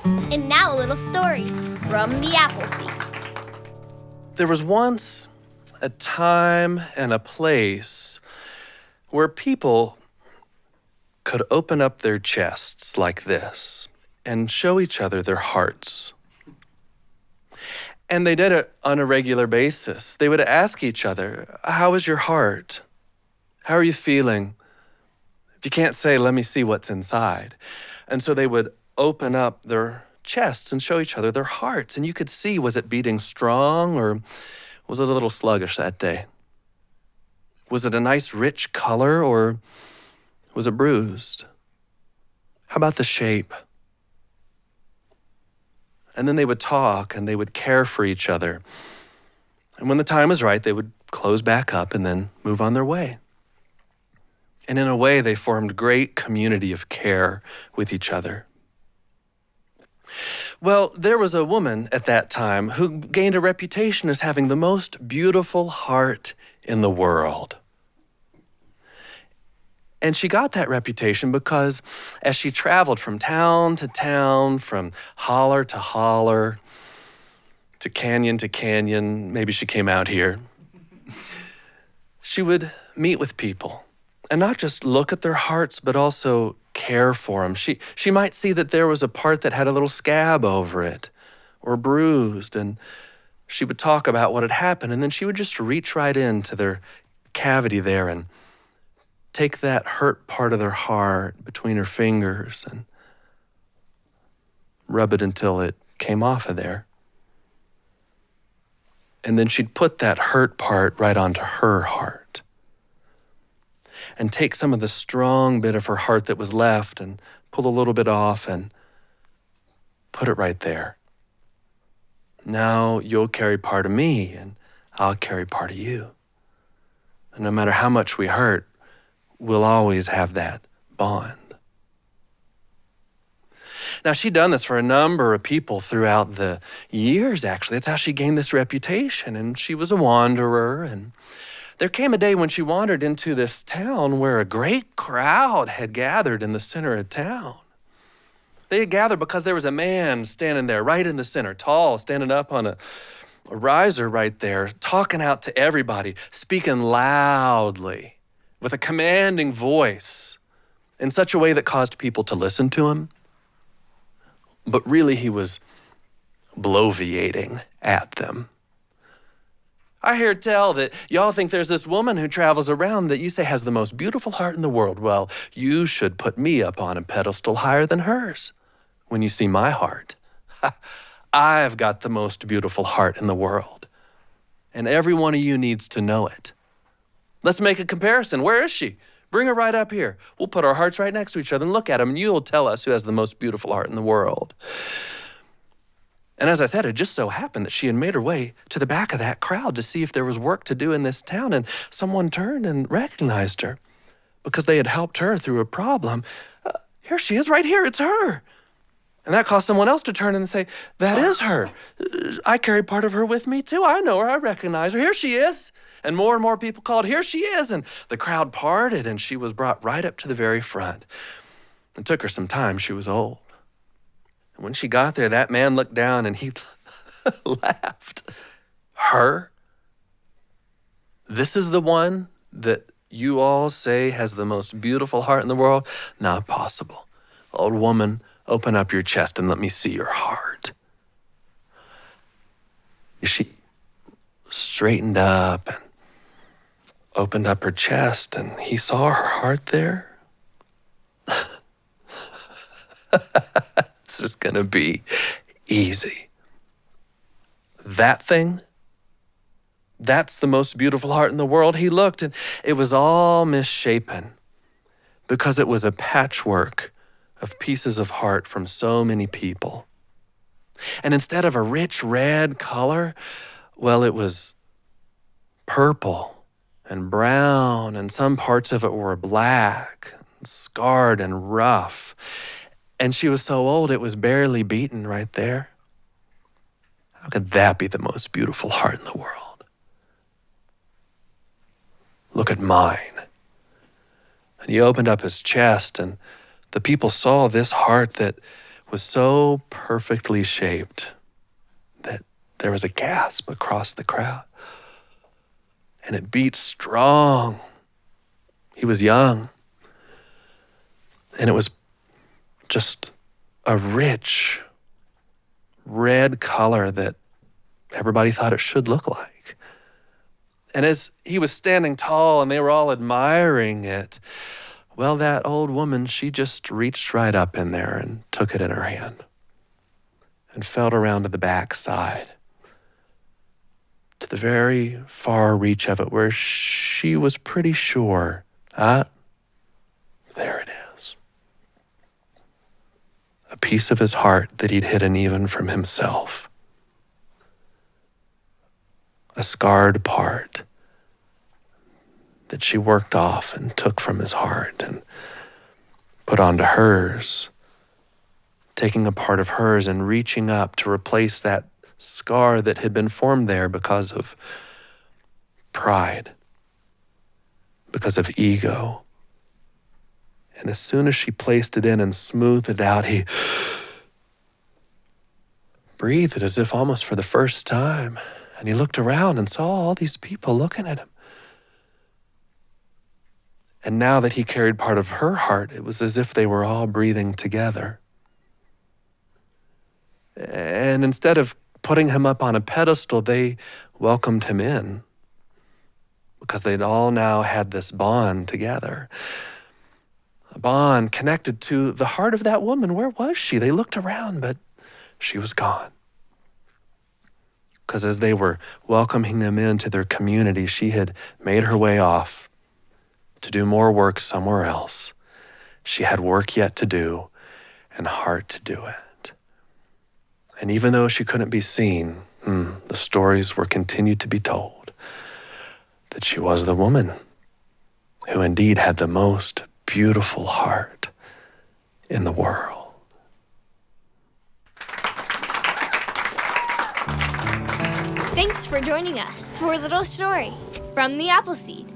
And now a little story from the Appleseed. There was once a time and a place where people could open up their chests like this and show each other their hearts. And they did it on a regular basis. They would ask each other, "How is your heart? How are you feeling? If you can't say, let me see what's inside." And so they would open up their chests and show each other their hearts. And you could see, was it beating strong or was it a little sluggish that day? Was it a nice rich color or was it bruised? How about the shape? And then they would talk and they would care for each other. And when the time was right, they would close back up and then move on their way. And in a way, they formed great community of care with each other. Well, there was a woman at that time who gained a reputation as having the most beautiful heart in the world. And she got that reputation because as she traveled from town to town, from holler to holler, to canyon, maybe she came out here, she would meet with people and not just look at their hearts, but also care for them. She might see that there was a part that had a little scab over it or bruised, and she would talk about what had happened, and then she would just reach right into their cavity there and take that hurt part of their heart between her fingers and rub it until it came off of there. And then she'd put that hurt part right onto her heart and take some of the strong bit of her heart that was left and pull a little bit off and put it right there. Now you'll carry part of me and I'll carry part of you. And no matter how much we hurt, we'll always have that bond. Now, she'd done this for a number of people throughout the years, actually. That's how she gained this reputation. And she was a wanderer. And there came a day when she wandered into this town where a great crowd had gathered in the center of town. They had gathered because there was a man standing there right in the center, tall, standing up on a riser right there, talking out to everybody, speaking loudly, with a commanding voice in such a way that caused people to listen to him. But really, he was bloviating at them. "I hear tell that y'all think there's this woman who travels around that you say has the most beautiful heart in the world. Well, you should put me up on a pedestal higher than hers when you see my heart. I've got the most beautiful heart in the world, and every one of you needs to know it. Let's make a comparison. Where is she? Bring her right up here. We'll put our hearts right next to each other and look at them, and you'll tell us who has the most beautiful heart in the world." And as I said, it just so happened that she had made her way to the back of that crowd to see if there was work to do in this town, and someone turned and recognized her because they had helped her through a problem. Here she is right here. It's her. And that caused someone else to turn and say, "That is her. I carry part of her with me too. I know her. I recognize her. Here she is." And more people called, "Here she is." And the crowd parted and she was brought right up to the very front. It took her some time. She was old. And when she got there, that man looked down and he laughed. "Her? This is the one that you all say has the most beautiful heart in the world? Not possible. Old woman, open up your chest and let me see your heart." She straightened up and opened up her chest, and he saw her heart there. This is gonna be easy. That thing, that's the most beautiful heart in the world. He looked, and it was all misshapen because it was a patchwork of pieces of heart from so many people. And instead of a rich red color, well, it was purple and brown, and some parts of it were black, scarred and rough. And she was so old, it was barely beaten right there. How could that be the most beautiful heart in the world? Look at mine. And he opened up his chest, and the people saw this heart that was so perfectly shaped that there was a gasp across the crowd. And it beat strong. He was young. And it was just a rich red color that everybody thought it should look like. And as he was standing tall and they were all admiring it, well, that old woman, she just reached right up in there and took it in her hand and felt around to the back side, to the very far reach of it where she was pretty sure, there it is. A piece of his heart that he'd hidden even from himself. A scarred part that she worked off and took from his heart and put onto hers, taking a part of hers and reaching up to replace that scar that had been formed there because of pride, because of ego. And as soon as she placed it in and smoothed it out, he breathed as if almost for the first time. And he looked around and saw all these people looking at him. And now that he carried part of her heart, it was as if they were all breathing together. And instead of putting him up on a pedestal, they welcomed him in because they'd all now had this bond together. A bond connected to the heart of that woman. Where was she? They looked around, but she was gone. Because as they were welcoming him into their community, she had made her way off to do more work somewhere else. She had work yet to do and heart to do it. And even though she couldn't be seen, the stories were continued to be told that she was the woman who indeed had the most beautiful heart in the world. Thanks for joining us for a little story from the Appleseed.